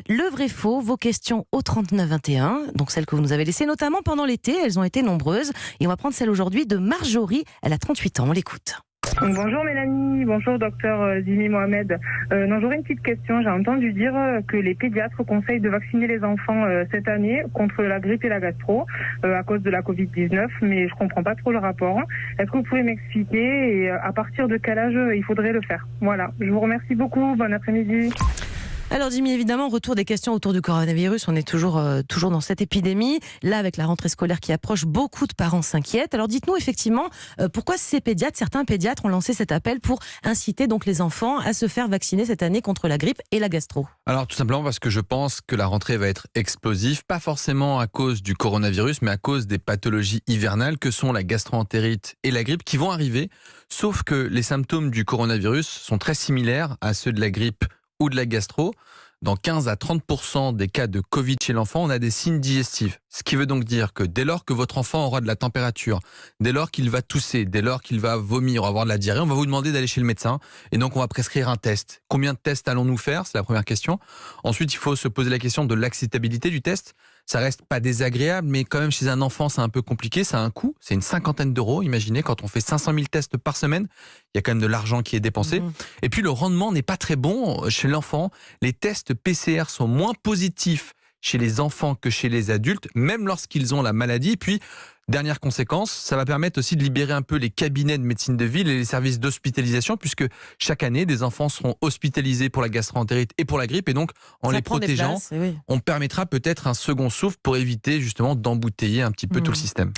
Le vrai faux, vos questions au 3921, donc celles que vous nous avez laissées notamment pendant l'été, elles ont été nombreuses. Et on va prendre celle aujourd'hui de Marjorie, elle a 38 ans, on l'écoute. Bonjour Mélanie, bonjour docteur Zimi Mohamed. Non, j'aurais une petite question. J'ai entendu dire que les pédiatres conseillent de vacciner les enfants cette année contre la grippe et la gastro à cause de la Covid-19, mais je comprends pas trop le rapport. Est-ce que vous pouvez m'expliquer et à partir de quel âge il faudrait le faire? Voilà, je vous remercie beaucoup, bon après-midi. Alors Jimmy, évidemment, retour des questions autour du coronavirus, on est toujours dans cette épidémie. Là, avec la rentrée scolaire qui approche, beaucoup de parents s'inquiètent. Alors dites-nous effectivement, pourquoi certains pédiatres ont lancé cet appel pour inciter donc les enfants à se faire vacciner cette année contre la grippe et la gastro? Alors tout simplement parce que je pense que la rentrée va être explosive, pas forcément à cause du coronavirus, mais à cause des pathologies hivernales que sont la gastro-entérite et la grippe qui vont arriver, sauf que les symptômes du coronavirus sont très similaires à ceux de la grippe ou de la gastro. Dans 15 à 30% des cas de Covid chez l'enfant, on a des signes digestifs. Ce qui veut donc dire que dès lors que votre enfant aura de la température, dès lors qu'il va tousser, dès lors qu'il va vomir, avoir de la diarrhée, on va vous demander d'aller chez le médecin. Et donc, on va prescrire un test. Combien de tests allons-nous faire? C'est la première question. Ensuite, il faut se poser la question de l'acceptabilité du test. Ça reste pas désagréable, mais quand même, chez un enfant, c'est un peu compliqué. Ça a un coût. C'est une 50aine d'euros. Imaginez, quand on fait 500 000 tests par semaine, il y a quand même de l'argent qui est dépensé. Et puis, le rendement n'est pas très bon chez l'enfant. Les tests PCR sont moins positifs chez les enfants que chez les adultes, même lorsqu'ils ont la maladie. Puis, dernière conséquence, ça va permettre aussi de libérer un peu les cabinets de médecine de ville et les services d'hospitalisation, puisque chaque année, des enfants seront hospitalisés pour la gastro-entérite et pour la grippe. Et donc, en les protégeant, on permettra peut-être un second souffle pour éviter justement d'embouteiller un petit peu tout le système.